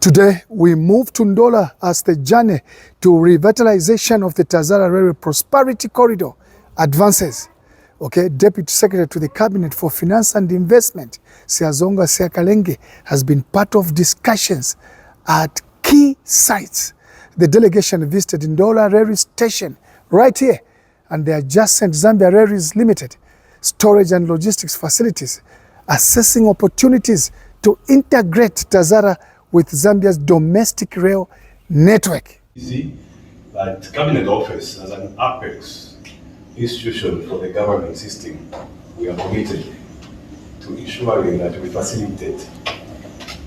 Today, we move to Ndola as the journey to revitalisation of the TAZARA Railway Prosperity Corridor advances. Okay, Deputy Secretary to the Cabinet for Finance and Investment, Siazonga Siakalenge, has been part of discussions at key sites. The delegation visited Ndola Railway Station right here and the adjacent Zambia Railways Limited storage and logistics facilities, assessing opportunities to integrate TAZARA with Zambia's domestic rail network. That Cabinet Office as an apex institution for the government system, we are committed to ensuring that we facilitate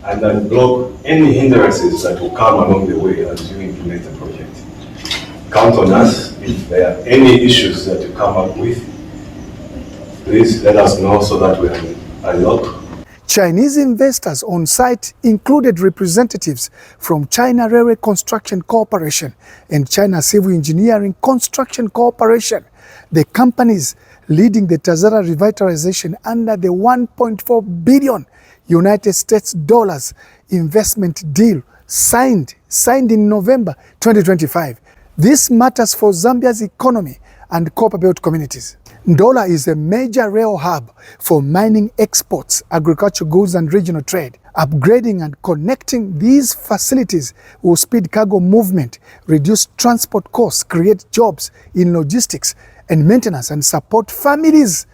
and unblock any hindrances that will come along the way as you implement the project. Count on us. If there are any issues that you come up with, please let us know so that we can unlock. Chinese investors on site included representatives from China Railway Construction Corporation and China Civil Engineering Construction Corporation, the companies leading the TAZARA revitalization under the $1.4 billion United States dollars investment deal signed in November 2025. This matters for Zambia's economy and Copperbelt communities. Ndola is a major rail hub for mining exports, agricultural goods and regional trade. Upgrading and connecting these facilities will speed cargo movement, reduce transport costs, create jobs in logistics and maintenance, and support families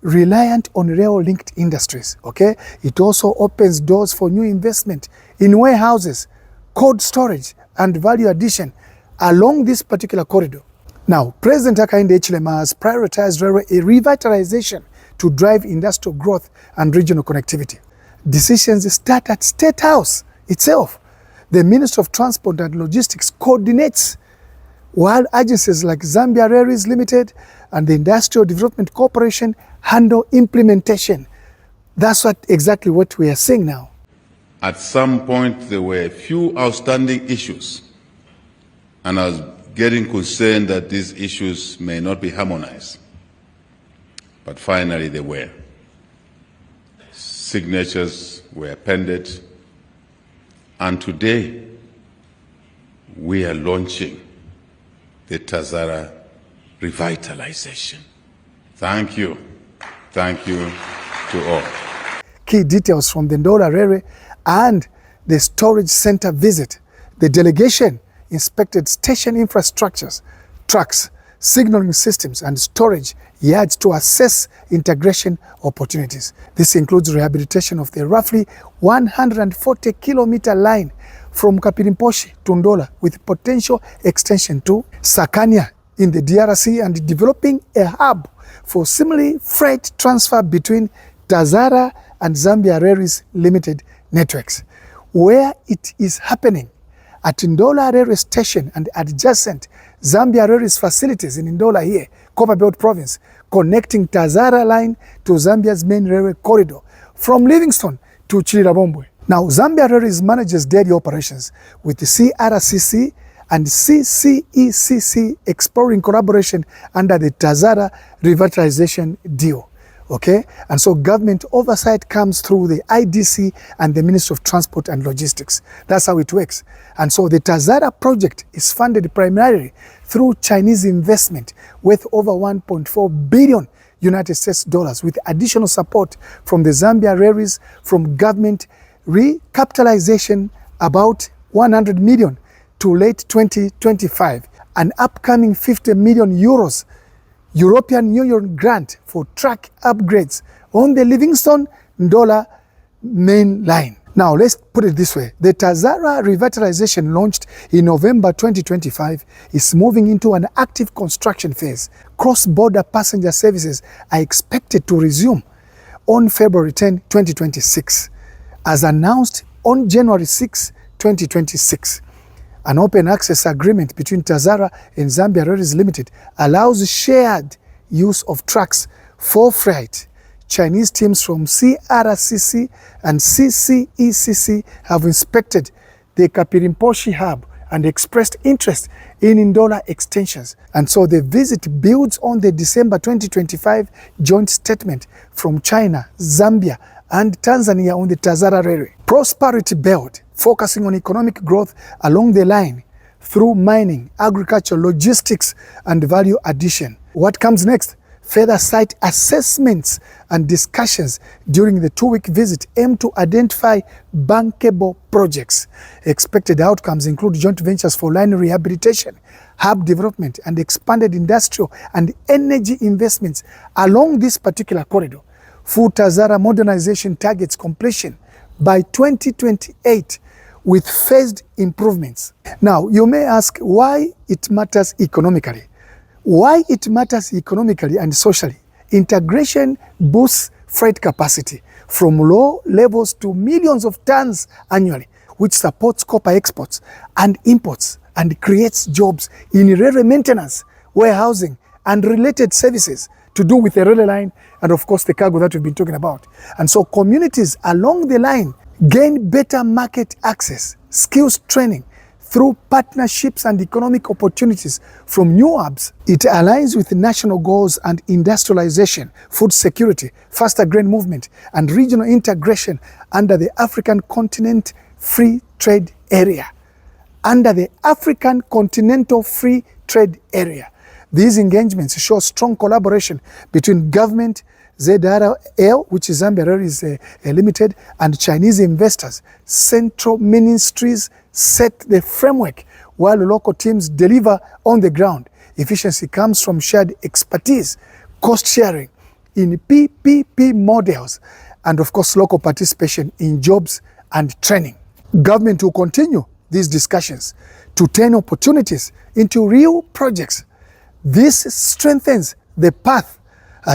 reliant on rail-linked industries. Okay? It also opens doors for new investment in warehouses, cold storage and value addition along this particular corridor. Now, President Hakainde Hichilema has prioritized railway revitalization to drive industrial growth and regional connectivity. Decisions start at State House itself. The Ministry of Transport and Logistics coordinates, while agencies like Zambia Railways Limited and the Industrial Development Corporation handle implementation. That's exactly what we are seeing now. At some point, there were a few outstanding issues, and I was getting concerned that these issues may not be harmonized. But finally they were. Signatures were appended, and today we are launching the TAZARA revitalization. Thank you. Thank you to all. Key details from the Ndola Railway and the storage center visit. The delegation inspected station infrastructures, tracks, signaling systems and storage yards to assess integration opportunities. This includes rehabilitation of the roughly 140-kilometer line from Kapirimposhi to Ndola with potential extension to Sakania in the DRC and developing a hub for similar freight transfer between TAZARA and Zambia Railways Limited networks. Where it is happening, at Ndola Railway Station and adjacent Zambia Railways facilities in Ndola here, Copperbelt Province, connecting TAZARA line to Zambia's main railway corridor from Livingstone to Chililabombwe. Now, Zambia Railways manages daily operations with the CRCC and CCECC exploring collaboration under the TAZARA revitalization deal. Okay, and so government oversight comes through the IDC and the Ministry of Transport and Logistics. That's how it works. And so the TAZARA project is funded primarily through Chinese investment worth over $1.4 billion United States dollars, with additional support from the Zambia Railways, from government recapitalisation about 100 million to late 2025, an upcoming 50 million euros European Union grant for track upgrades on the Livingstone-Ndola main line. Now, let's put it this way. The TAZARA revitalization launched in November 2025 is moving into an active construction phase. Cross-border passenger services are expected to resume on February 10, 2026, as announced on January 6, 2026. An open access agreement between TAZARA and Zambia Railways Limited allows shared use of tracks for freight. Chinese teams from CRCC and CCECC have inspected the Kapirimposhi hub and expressed interest in Ndola extensions. And so the visit builds on the December 2025 joint statement from China, Zambia, and Tanzania on the TAZARA Railway. Prosperity Belt, focusing on economic growth along the line through mining, agriculture, logistics, and value addition. What comes next? Further site assessments and discussions during the 2-week visit aim to identify bankable projects. Expected outcomes include joint ventures for line rehabilitation, hub development, and expanded industrial and energy investments along this particular corridor. Full TAZARA modernization targets completion by 2028 with phased improvements. Now, you may ask why it matters economically. Why it matters economically and socially. Integration boosts freight capacity from low levels to millions of tons annually, which supports copper exports and imports and creates jobs in railway maintenance, warehousing, and related services to do with the railway line and, of course, the cargo that we've been talking about. And so communities along the line gain better market access, skills training, through partnerships and economic opportunities from new hubs. It aligns with national goals and industrialization, food security, faster grain movement, and regional integration under the African Continent Free Trade Area. Under the African Continental Free Trade Area. These engagements show strong collaboration between government, ZRL, which is Zambia Railways Limited, and Chinese investors. Central ministries set the framework while local teams deliver on the ground. Efficiency comes from shared expertise, cost sharing in PPP models, and of course local participation in jobs and training. Government will continue these discussions to turn opportunities into real projects. This strengthens the path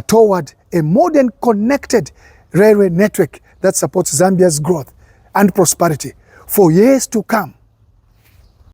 toward a modern connected railway network that supports Zambia's growth and prosperity for years to come.